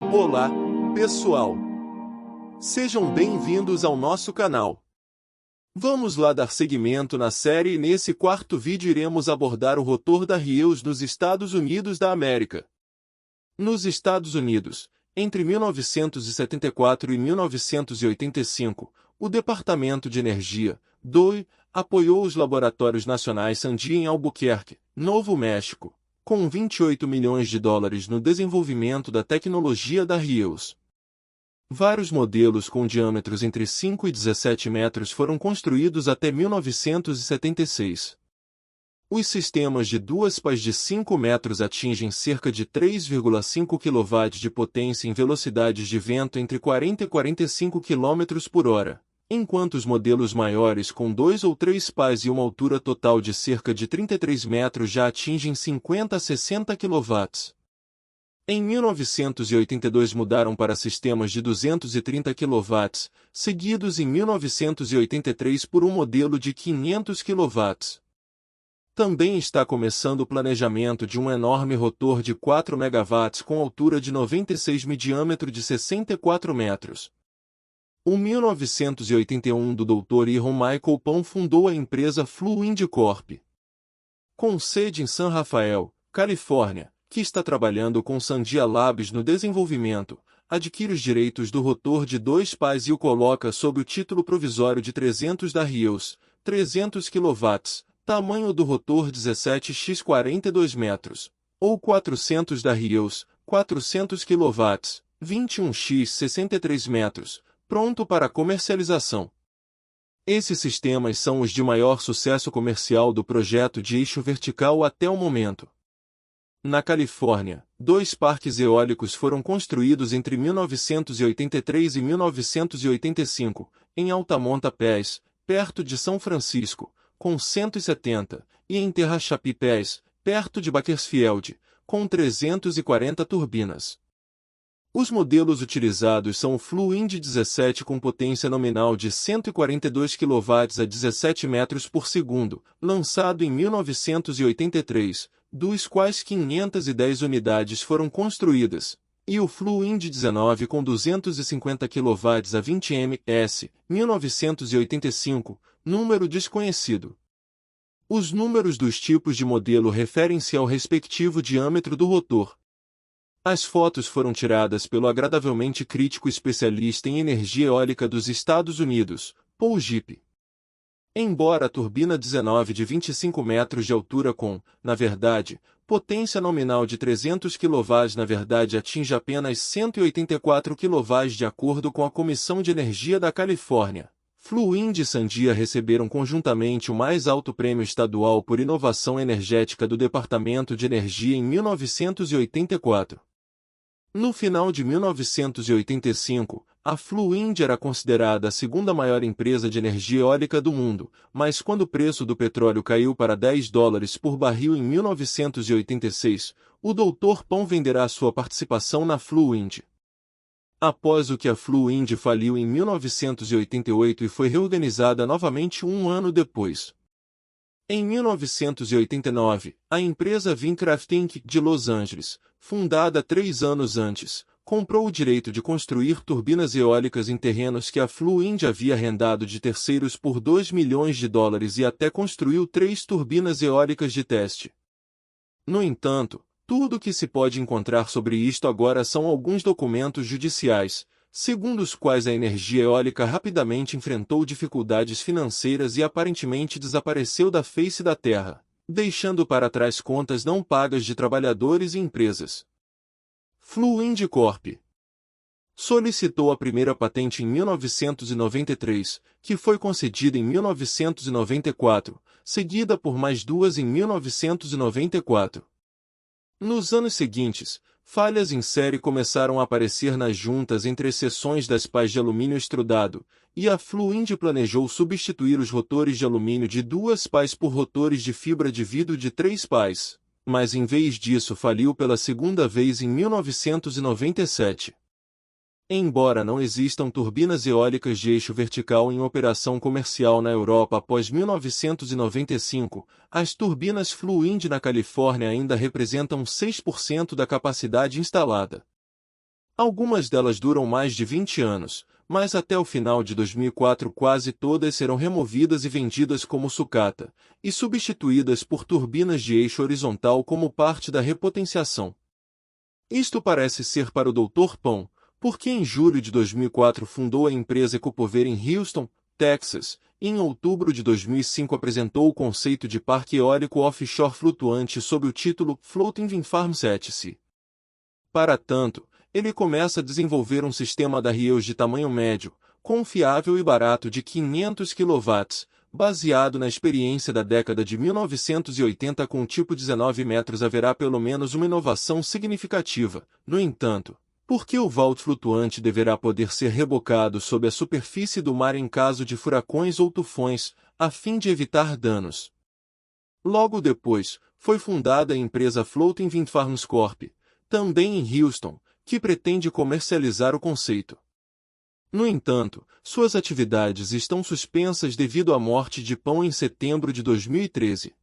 Olá, pessoal! Sejam bem-vindos ao nosso canal. Vamos lá dar seguimento na série e nesse quarto vídeo iremos abordar o rotor da Hughes nos Estados Unidos da América. Nos Estados Unidos, entre 1974 e 1985, o Departamento de Energia, DOE, apoiou os Laboratórios Nacionais Sandia em Albuquerque, Novo México, com 28 milhões de dólares no desenvolvimento da tecnologia da Hughes. Vários modelos com diâmetros entre 5 e 17 metros foram construídos até 1976. Os sistemas de duas pás de 5 metros atingem cerca de 3,5 kW de potência em velocidades de vento entre 40 e 45 km por hora, enquanto os modelos maiores com 2 ou 3 pás e uma altura total de cerca de 33 metros já atingem 50 a 60 kW. Em 1982 mudaram para sistemas de 230 kW, seguidos em 1983 por um modelo de 500 kW. Também está começando o planejamento de um enorme rotor de 4 MW com altura de 96 m, diâmetro de 64 metros. Em 1981 do Dr. Iron Michael Pão fundou a empresa Fluid Corp. Com sede em San Rafael, Califórnia, que está trabalhando com Sandia Labs no desenvolvimento, adquire os direitos do rotor de 2 pás e o coloca sob o título provisório de 300 da Hughes, 300 kW, tamanho do rotor 17x 42 metros, ou 400 da Hughes, 400 kW, 21x 63 metros, pronto para comercialização. Esses sistemas são os de maior sucesso comercial do projeto de eixo vertical até o momento. Na Califórnia, 2 parques eólicos foram construídos entre 1983 e 1985, em Altamonte Pass, perto de São Francisco, com 170, e em Tehachapi Pass, perto de Bakersfield, com 340 turbinas. Os modelos utilizados são o Fluid 17 com potência nominal de 142 kW a 17 metros por segundo, lançado em 1983, dos quais 510 unidades foram construídas, e o Fluid 19 com 250 kW a 20 ms, 1985, número desconhecido. Os números dos tipos de modelo referem-se ao respectivo diâmetro do rotor. As fotos foram tiradas pelo agradavelmente crítico especialista em energia eólica dos Estados Unidos, Paul Gipp. Embora a turbina 19 de 25 metros de altura com, na verdade, potência nominal de 300 kW na verdade atinja apenas 184 kW de acordo com a Comissão de Energia da Califórnia, Fluid e Sandia receberam conjuntamente o mais alto prêmio estadual por inovação energética do Departamento de Energia em 1984. No final de 1985, a Fluid era considerada a segunda maior empresa de energia eólica do mundo, mas quando o preço do petróleo caiu para $10 por barril em 1986, o Dr. Pão venderá sua participação na Fluid. Após o que a Fluid faliu em 1988 e foi reorganizada novamente um ano depois. Em 1989, a empresa Vincraft Inc. de Los Angeles, fundada 3 anos antes, comprou o direito de construir turbinas eólicas em terrenos que a Fluid havia arrendado de terceiros por $2 milhões e até construiu 3 turbinas eólicas de teste. No entanto, tudo o que se pode encontrar sobre isto agora são alguns documentos judiciais, segundo os quais a energia eólica rapidamente enfrentou dificuldades financeiras e aparentemente desapareceu da face da terra, deixando para trás contas não pagas de trabalhadores e empresas. Fluid Corp. Solicitou a primeira patente em 1993, que foi concedida em 1994, seguida por mais 2 em 1994. Nos anos seguintes, falhas em série começaram a aparecer nas juntas entre as seções das pás de alumínio extrudado, e a Fluid planejou substituir os rotores de alumínio de 2 pás por rotores de fibra de vidro de 3 pás, mas em vez disso faliu pela segunda vez em 1997. Embora não existam turbinas eólicas de eixo vertical em operação comercial na Europa após 1995, as turbinas Fluid na Califórnia ainda representam 6% da capacidade instalada. Algumas delas duram mais de 20 anos, mas até o final de 2004 quase todas serão removidas e vendidas como sucata, e substituídas por turbinas de eixo horizontal como parte da repotenciação. Isto parece ser para o Dr. Pão, porque em julho de 2004 fundou a empresa Ecopower em Houston, Texas, e em outubro de 2005 apresentou o conceito de parque eólico offshore flutuante sob o título Floating Wind Farm Set-C. Para tanto, ele começa a desenvolver um sistema da Helios de tamanho médio, confiável e barato de 500 kW, baseado na experiência da década de 1980 com o tipo 19 metros. Haverá pelo menos uma inovação significativa, no entanto, porque o vault flutuante deverá poder ser rebocado sob a superfície do mar em caso de furacões ou tufões, a fim de evitar danos. Logo depois, foi fundada a empresa Floating Wind Farms Corp., também em Houston, que pretende comercializar o conceito. No entanto, suas atividades estão suspensas devido à morte de Pão em setembro de 2013.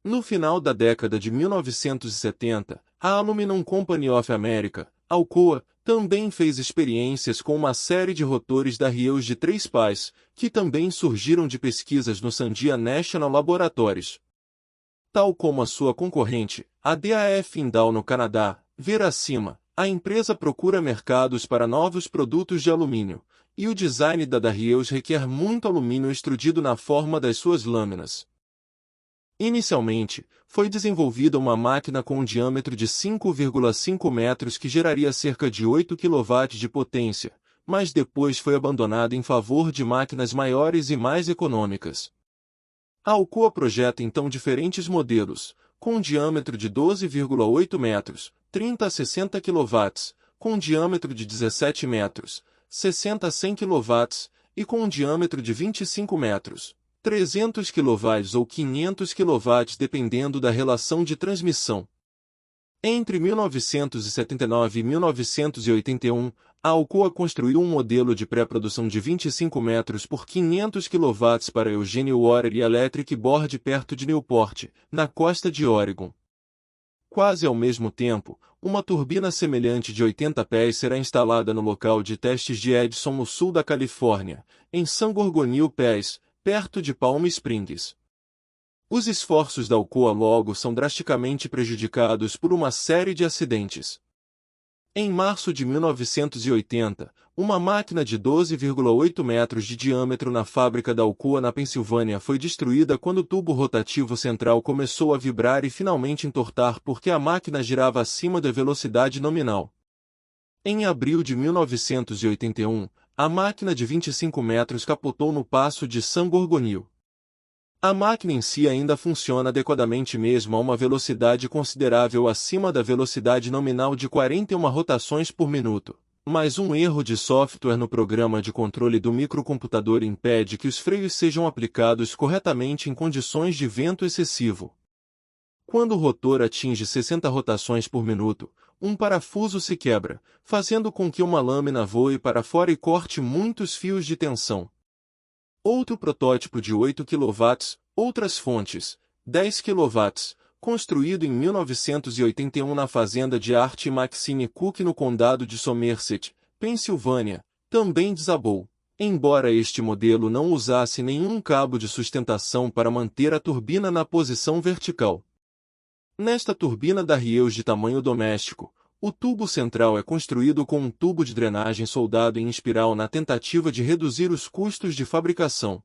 No final da década de 1970, a Aluminum Company of America, Alcoa, também fez experiências com uma série de rotores da Helios de 3 pás, que também surgiram de pesquisas no Sandia National Laboratories. Tal como a sua concorrente, a DAF Indal no Canadá, ver acima, a empresa procura mercados para novos produtos de alumínio, e o design da Helios requer muito alumínio extrudido na forma das suas lâminas. Inicialmente, foi desenvolvida uma máquina com um diâmetro de 5,5 metros que geraria cerca de 8 kW de potência, mas depois foi abandonada em favor de máquinas maiores e mais econômicas. A Alcoa projeta então diferentes modelos, com um diâmetro de 12,8 metros, 30 a 60 kW, com um diâmetro de 17 metros, 60 a 100 kW, e com um diâmetro de 25 metros, 300 kV ou 500 kW dependendo da relação de transmissão. Entre 1979 e 1981, a Alcoa construiu um modelo de pré-produção de 25 metros por 500 kW para Eugene Water Electric Board perto de Newport, na costa de Oregon. Quase ao mesmo tempo, uma turbina semelhante de 80 pés será instalada no local de testes de Edison no sul da Califórnia, em San Gorgonio Pass, perto de Palm Springs. Os esforços da Alcoa logo são drasticamente prejudicados por uma série de acidentes. Em março de 1980, uma máquina de 12,8 metros de diâmetro na fábrica da Alcoa na Pensilvânia foi destruída quando o tubo rotativo central começou a vibrar e finalmente entortar porque a máquina girava acima da velocidade nominal. Em abril de 1981, a máquina de 25 metros capotou no passo de San Gorgonio. A máquina em si ainda funciona adequadamente mesmo a uma velocidade considerável acima da velocidade nominal de 41 rotações por minuto, mas um erro de software no programa de controle do microcomputador impede que os freios sejam aplicados corretamente em condições de vento excessivo. Quando o rotor atinge 60 rotações por minuto, um parafuso se quebra, fazendo com que uma lâmina voe para fora e corte muitos fios de tensão. Outro protótipo de 8 kW, outras fontes, 10 kW, construído em 1981 na fazenda de Art e Maxine Cook no condado de Somerset, Pensilvânia, também desabou, embora este modelo não usasse nenhum cabo de sustentação para manter a turbina na posição vertical. Nesta turbina da Helios de tamanho doméstico, o tubo central é construído com um tubo de drenagem soldado em espiral na tentativa de reduzir os custos de fabricação.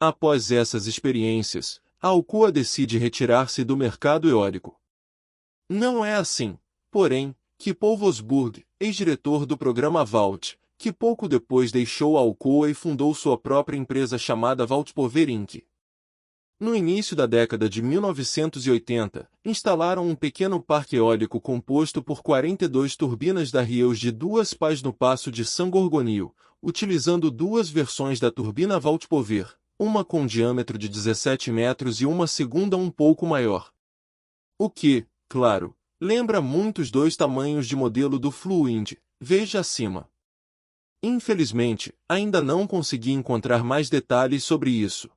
Após essas experiências, a Alcoa decide retirar-se do mercado eólico. Não é assim, porém, que Paul Vosburg, ex-diretor do programa Vault, que pouco depois deixou a Alcoa e fundou sua própria empresa chamada Vaultpower Inc. No início da década de 1980, instalaram um pequeno parque eólico composto por 42 turbinas da Helios de 2 pás no passo de San Gorgonio, utilizando duas versões da turbina Vaultpower, uma com diâmetro de 17 metros e uma segunda um pouco maior. O que, claro, lembra muito os dois tamanhos de modelo do Fluwind, veja acima. Infelizmente, ainda não consegui encontrar mais detalhes sobre isso.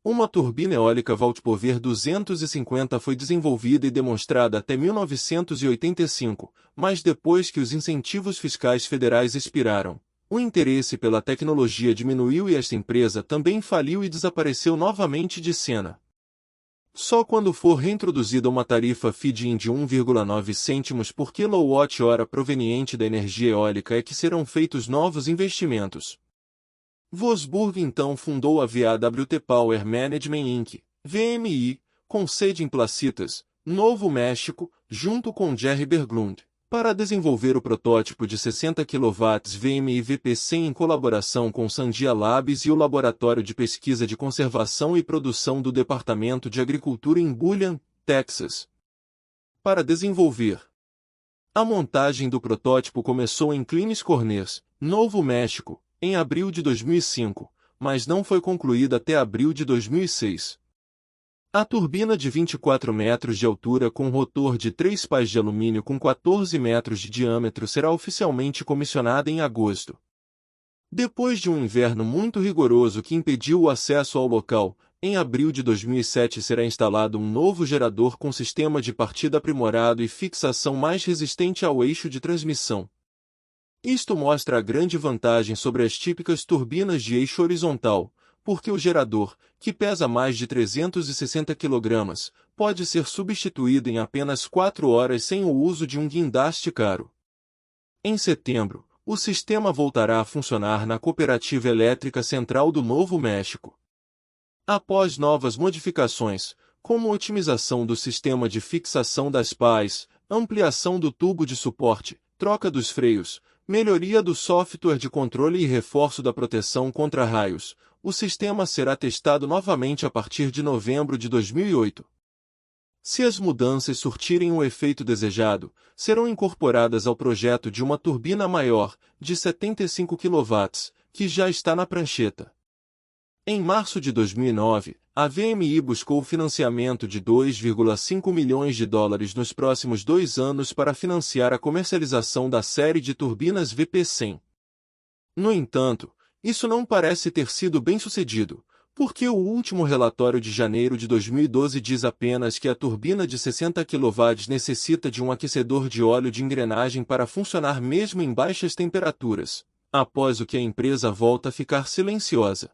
Uma turbina eólica Valdpower 250 foi desenvolvida e demonstrada até 1985, mas depois que os incentivos fiscais federais expiraram, o interesse pela tecnologia diminuiu e esta empresa também faliu e desapareceu novamente de cena. Só quando for reintroduzida uma tarifa feed-in de 1,9 cêntimos por quilowatt-hora proveniente da energia eólica é que serão feitos novos investimentos. Vosburg então fundou a VAWT Power Management Inc., VMI, com sede em Placitas, Novo México, junto com Jerry Berglund, para desenvolver o protótipo de 60 kW VMI VP100 em colaboração com Sandia Labs e o Laboratório de Pesquisa de Conservação e Produção do Departamento de Agricultura em Bullion, Texas. Para desenvolver. A montagem do protótipo começou em Clines Corners, Novo México, em abril de 2005, mas não foi concluída até abril de 2006. A turbina de 24 metros de altura com rotor de 3 pás de alumínio com 14 metros de diâmetro será oficialmente comissionada em agosto. Depois de um inverno muito rigoroso que impediu o acesso ao local, em abril de 2007 será instalado um novo gerador com sistema de partida aprimorado e fixação mais resistente ao eixo de transmissão. Isto mostra a grande vantagem sobre as típicas turbinas de eixo horizontal, porque o gerador, que pesa mais de 360 kg, pode ser substituído em apenas 4 horas sem o uso de um guindaste caro. Em setembro, o sistema voltará a funcionar na Cooperativa Elétrica Central do Novo México. Após novas modificações, como otimização do sistema de fixação das pás, ampliação do tubo de suporte, troca dos freios, melhoria do software de controle e reforço da proteção contra raios, o sistema será testado novamente a partir de novembro de 2008. Se as mudanças surtirem o efeito desejado, serão incorporadas ao projeto de uma turbina maior, de 75 kW, que já está na prancheta. Em março de 2009, a VMI buscou o financiamento de $2,5 milhões nos próximos 2 anos para financiar a comercialização da série de turbinas VP100. No entanto, isso não parece ter sido bem sucedido, porque o último relatório de janeiro de 2012 diz apenas que a turbina de 60 kW necessita de um aquecedor de óleo de engrenagem para funcionar mesmo em baixas temperaturas, após o que a empresa volta a ficar silenciosa.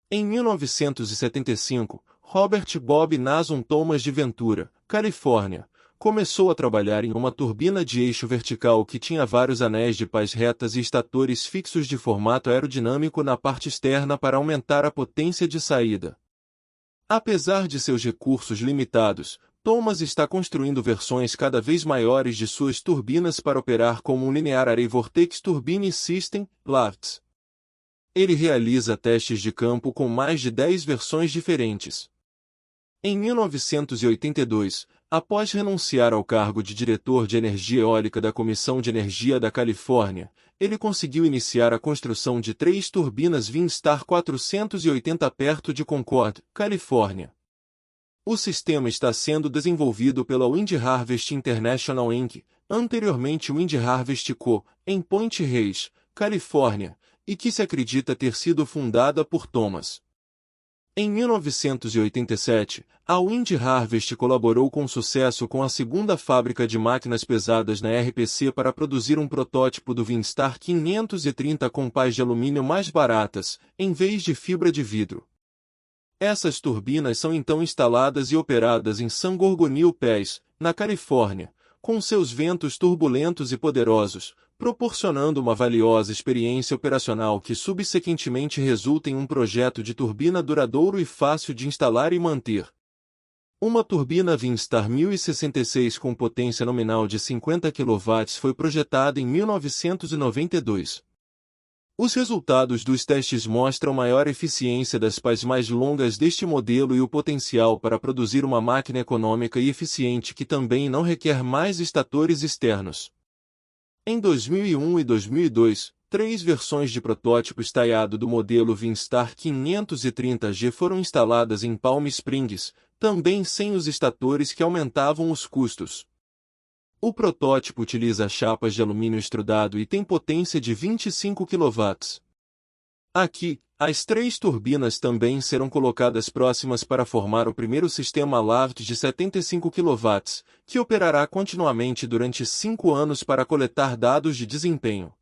Em 1975, Robert Bob Nason Thomas de Ventura, Califórnia, começou a trabalhar em uma turbina de eixo vertical que tinha vários anéis de pás retas e estatores fixos de formato aerodinâmico na parte externa para aumentar a potência de saída. Apesar de seus recursos limitados, Thomas está construindo versões cada vez maiores de suas turbinas para operar como um Linear Array Vortex Turbine System, LARTS. Ele realiza testes de campo com mais de 10 versões diferentes. Em 1982, após renunciar ao cargo de diretor de energia eólica da Comissão de Energia da Califórnia, ele conseguiu iniciar a construção de 3 turbinas Vinstar 480 perto de Concord, Califórnia. O sistema está sendo desenvolvido pela Wind Harvest International Inc., anteriormente Wind Harvest Co., em Point Reyes, Califórnia, e que se acredita ter sido fundada por Thomas. Em 1987, a Wind Harvest colaborou com sucesso com a segunda fábrica de máquinas pesadas na RPC para produzir um protótipo do Vinstar 530 com pás de alumínio mais baratas, em vez de fibra de vidro. Essas turbinas são então instaladas e operadas em San Gorgonio Pass, na Califórnia, com seus ventos turbulentos e poderosos, proporcionando uma valiosa experiência operacional que subsequentemente resulta em um projeto de turbina duradouro e fácil de instalar e manter. Uma turbina Vinstar 1066 com potência nominal de 50 kW foi projetada em 1992. Os resultados dos testes mostram maior eficiência das pás mais longas deste modelo e o potencial para produzir uma máquina econômica e eficiente que também não requer mais estatores externos. Em 2001 e 2002, 3 versões de protótipo estaiado do modelo Vinstar 530G foram instaladas em Palm Springs, também sem os estatores que aumentavam os custos. O protótipo utiliza chapas de alumínio extrudado e tem potência de 25 kW. Aqui, As 3 turbinas também serão colocadas próximas para formar o primeiro sistema LAVT de 75 kW, que operará continuamente durante 5 anos para coletar dados de desempenho.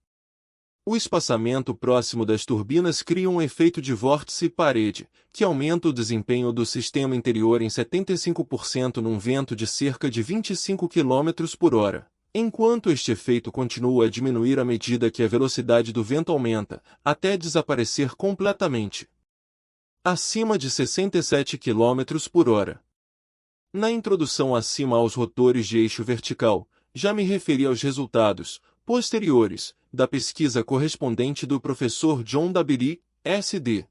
O espaçamento próximo das turbinas cria um efeito de vórtice-parede, que aumenta o desempenho do sistema interior em 75% num vento de cerca de 25 km por hora, enquanto este efeito continua a diminuir à medida que a velocidade do vento aumenta, até desaparecer completamente. Acima de 67 km por hora. Na introdução acima aos rotores de eixo vertical, já me referi aos resultados posteriores da pesquisa correspondente do professor John Dabiri, SD.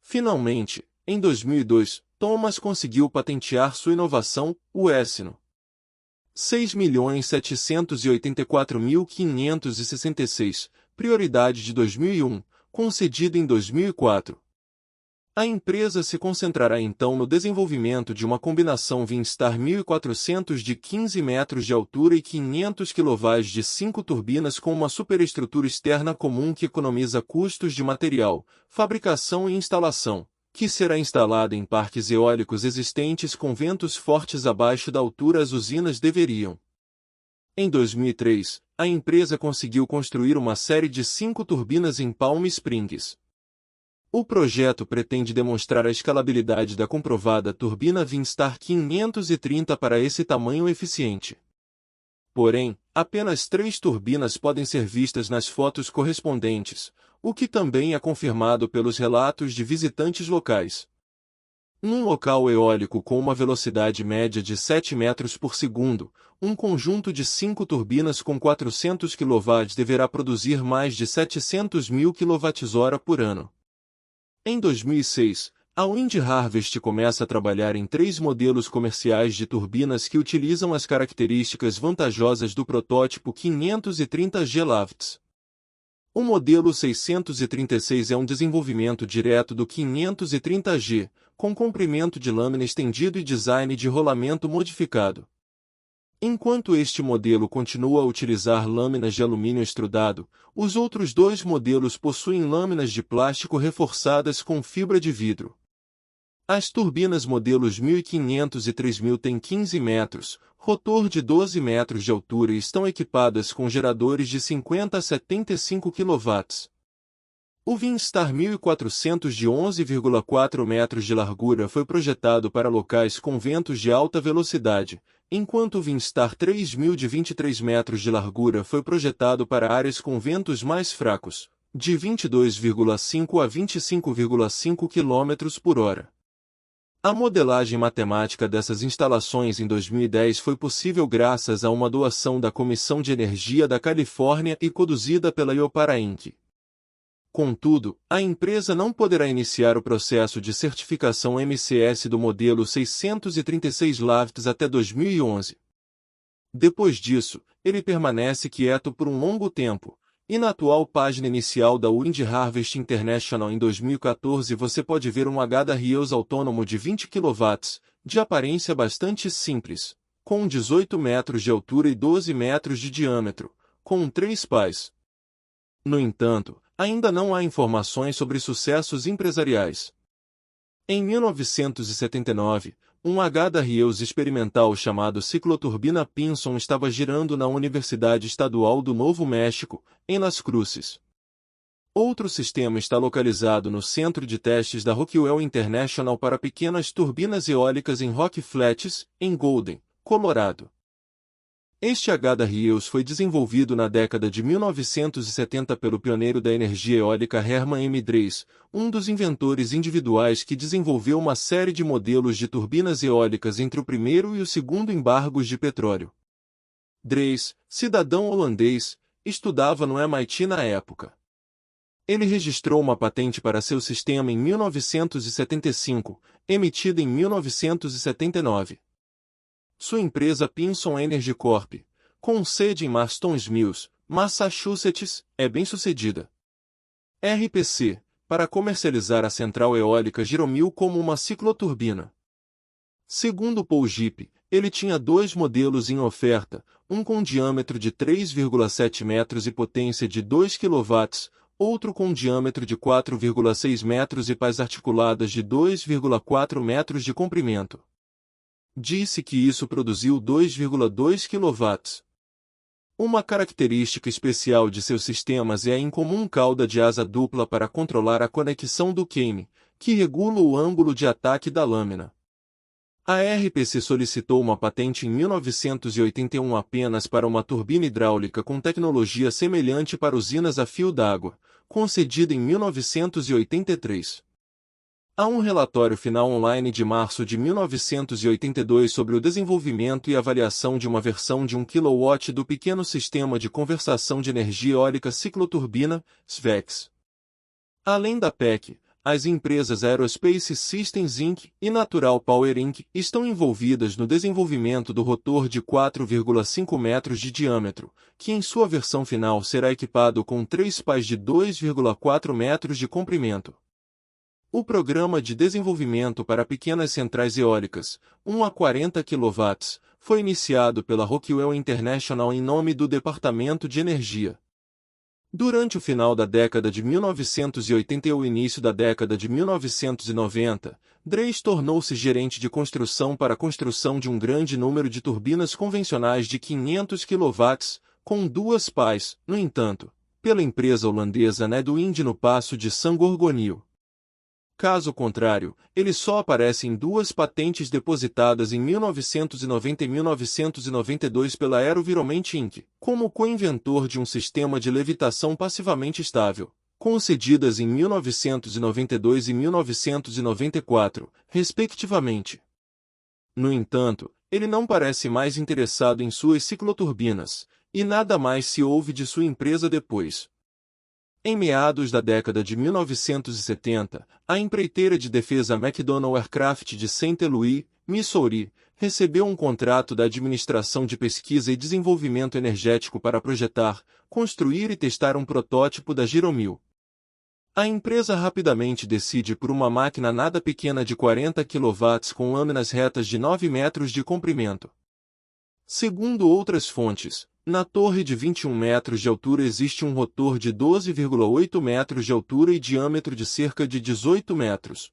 Finalmente, em 2002, Thomas conseguiu patentear sua inovação, o ESNO. 6.784.566, prioridade de 2001, concedido em 2004. A empresa se concentrará então no desenvolvimento de uma combinação Vinstar 1400 de 15 metros de altura e 500 kV de 5 turbinas com uma superestrutura externa comum que economiza custos de material, fabricação e instalação, que será instalada em parques eólicos existentes com ventos fortes abaixo da altura as usinas deveriam. Em 2003, a empresa conseguiu construir uma série de 5 turbinas em Palm Springs. O projeto pretende demonstrar a escalabilidade da comprovada turbina Vinstar 530 para esse tamanho eficiente. Porém, apenas 3 turbinas podem ser vistas nas fotos correspondentes, o que também é confirmado pelos relatos de visitantes locais. Num local eólico com uma velocidade média de 7 metros por segundo, um conjunto de 5 turbinas com 400 kW deverá produzir mais de 700.000 kWh por ano. Em 2006, a Wind Harvest começa a trabalhar em 3 modelos comerciais de turbinas que utilizam as características vantajosas do protótipo 530G LAVTs. O modelo 636 é um desenvolvimento direto do 530G, com comprimento de lâmina estendido e design de rolamento modificado. Enquanto este modelo continua a utilizar lâminas de alumínio extrudado, os outros 2 modelos possuem lâminas de plástico reforçadas com fibra de vidro. As turbinas modelos 1500 e 3000 têm 15 metros, rotor de 12 metros de altura e estão equipadas com geradores de 50 a 75 kW. O Vinstar 1400 de 11,4 metros de largura foi projetado para locais com ventos de alta velocidade, enquanto o Vinstar 3000 de 23 metros de largura foi projetado para áreas com ventos mais fracos, de 22,5 a 25,5 km por hora. A modelagem matemática dessas instalações em 2010 foi possível graças a uma doação da Comissão de Energia da Califórnia e conduzida pela Iopara Inc. Contudo, a empresa não poderá iniciar o processo de certificação MCS do modelo 636 LAVTs até 2011. Depois disso, ele permanece quieto por um longo tempo, e na atual página inicial da Wind Harvest International em 2014 você pode ver um HDA Rios autônomo de 20 kW, de aparência bastante simples, com 18 metros de altura e 12 metros de diâmetro, com 3 pás. No entanto, ainda não há informações sobre sucessos empresariais. Em 1979, um HDA Rios experimental chamado cicloturbina Pinson estava girando na Universidade Estadual do Novo México, em Las Cruces. Outro sistema está localizado no Centro de Testes da Rockwell International para pequenas turbinas eólicas em Rock Flats, em Golden, Colorado. Este HDA Rios foi desenvolvido na década de 1970 pelo pioneiro da energia eólica Herman M. Dreis, um dos inventores individuais que desenvolveu uma série de modelos de turbinas eólicas entre o primeiro e o segundo embargos de petróleo. Dreis, cidadão holandês, estudava no MIT na época. Ele registrou uma patente para seu sistema em 1975, emitida em 1979. Sua empresa Pinson Energy Corp., com sede em Marston's Mills, Massachusetts, é bem-sucedida. RPC, para comercializar a central eólica Giromil como uma cicloturbina. Segundo Paul Gipp, ele tinha 2 modelos em oferta, um com diâmetro de 3,7 metros e potência de 2 kW, outro com diâmetro de 4,6 metros e pás articuladas de 2,4 metros de comprimento. Disse que isso produziu 2,2 kW. Uma característica especial de seus sistemas é a incomum cauda de asa dupla para controlar a conexão do queime, que regula o ângulo de ataque da lâmina. A RPC solicitou uma patente em 1981 apenas para uma turbina hidráulica com tecnologia semelhante para usinas a fio d'água, concedida em 1983. Há um relatório final online de março de 1982 sobre o desenvolvimento e avaliação de uma versão de 1 kW do pequeno sistema de conversação de energia eólica cicloturbina, SVEX. Além da PEC, as empresas Aerospace Systems Inc. e Natural Power Inc. estão envolvidas no desenvolvimento do rotor de 4,5 metros de diâmetro, que em sua versão final será equipado com 3 pás de 2,4 metros de comprimento. O Programa de Desenvolvimento para Pequenas Centrais Eólicas, 1 a 40 kW, foi iniciado pela Rockwell International em nome do Departamento de Energia. Durante o final da década de 1980 e o início da década de 1990, Dreis tornou-se gerente de construção para a construção de um grande número de turbinas convencionais de 500 kW, com 2 pás, no entanto, pela empresa holandesa Nedwind no Paço de San Gorgonio. Caso contrário, ele só aparece em 2 patentes depositadas em 1990 e 1992 pela Aerovironment Inc., como co-inventor de um sistema de levitação passivamente estável, concedidas em 1992 e 1994, respectivamente. No entanto, ele não parece mais interessado em suas cicloturbinas, e nada mais se ouve de sua empresa depois. Em meados da década de 1970, a empreiteira de defesa McDonnell Aircraft de Saint Louis, Missouri, recebeu um contrato da Administração de Pesquisa e Desenvolvimento Energético para projetar, construir e testar um protótipo da Gyromil. A empresa rapidamente decide por uma máquina nada pequena de 40 kW com lâminas retas de 9 metros de comprimento. Segundo outras fontes, na torre de 21 metros de altura existe um rotor de 12,8 metros de altura e diâmetro de cerca de 18 metros.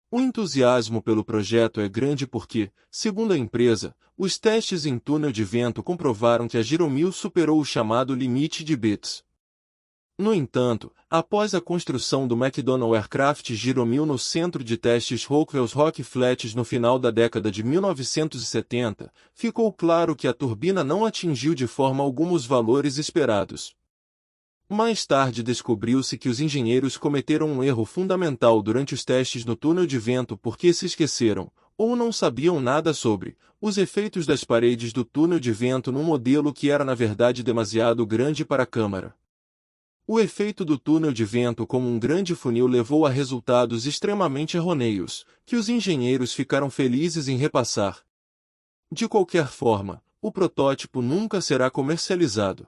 O entusiasmo pelo projeto é grande porque, segundo a empresa, os testes em túnel de vento comprovaram que a Gyromil superou o chamado limite de bits. No entanto, após a construção do McDonnell Aircraft Gyromil no centro de testes Rockwell's Rock Flats no final da década de 1970, ficou claro que a turbina não atingiu de forma alguma os valores esperados. Mais tarde descobriu-se que os engenheiros cometeram um erro fundamental durante os testes no túnel de vento porque se esqueceram, ou não sabiam nada sobre, os efeitos das paredes do túnel de vento num modelo que era na verdade demasiado grande para a câmara. O efeito do túnel de vento como um grande funil levou a resultados extremamente errôneos, que os engenheiros ficaram felizes em repassar. De qualquer forma, o protótipo nunca será comercializado.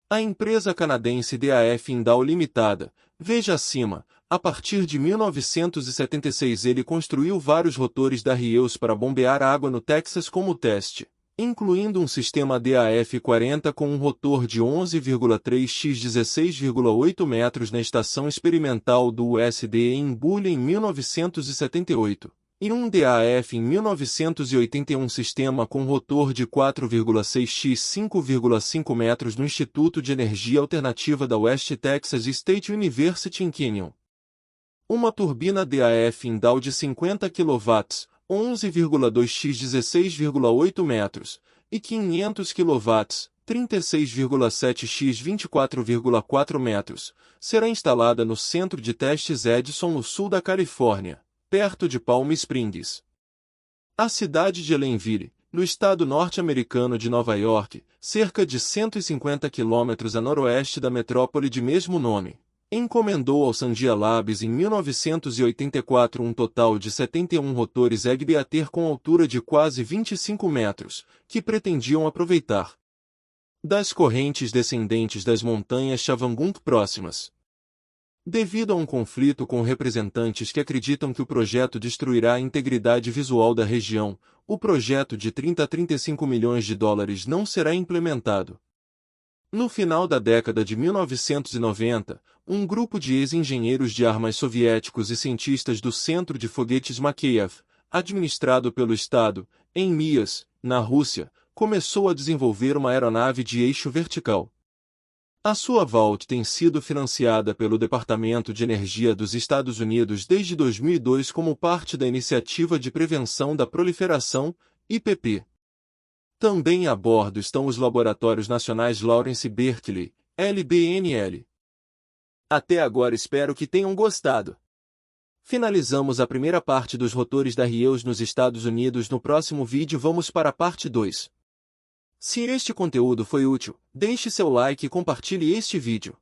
A empresa canadense DAF Indal Limitada, veja acima, a partir de 1976 ele construiu vários rotores da Hughes para bombear água no Texas como teste, incluindo um sistema DAF-40 com um rotor de 11,3 x 16,8 metros na estação experimental do USDA em Bully em 1978, e um DAF em 1981 sistema com rotor de 4,6 x 5,5 metros no Instituto de Energia Alternativa da West Texas State University em Canyon. Uma turbina DAF Indal de 50 kW, 11,2 x 16,8 metros, e 500 kW, 36,7 x 24,4 metros, será instalada no Centro de Testes Edison no sul da Califórnia, perto de Palm Springs. A cidade de Ellenville, no estado norte-americano de Nova York, cerca de 150 km a noroeste da metrópole de mesmo nome, encomendou ao Sandia Labs em 1984 um total de 71 rotores Egg-Beater com altura de quase 25 metros, que pretendiam aproveitar das correntes descendentes das montanhas Chavangunk próximas. Devido a um conflito com representantes que acreditam que o projeto destruirá a integridade visual da região, o projeto de 30 a 35 milhões de dólares não será implementado. No final da década de 1990, um grupo de ex-engenheiros de armas soviéticos e cientistas do Centro de Foguetes Makeyev, administrado pelo Estado, em Mias, na Rússia, começou a desenvolver uma aeronave de eixo vertical. A sua Vault tem sido financiada pelo Departamento de Energia dos Estados Unidos desde 2002 como parte da Iniciativa de Prevenção da Proliferação, IPP. Também a bordo estão os Laboratórios Nacionais Lawrence Berkeley, LBNL. Até agora espero que tenham gostado. Finalizamos a primeira parte dos rotores da Rieus nos Estados Unidos. No próximo vídeo vamos para a parte 2. Se este conteúdo foi útil, deixe seu like e compartilhe este vídeo.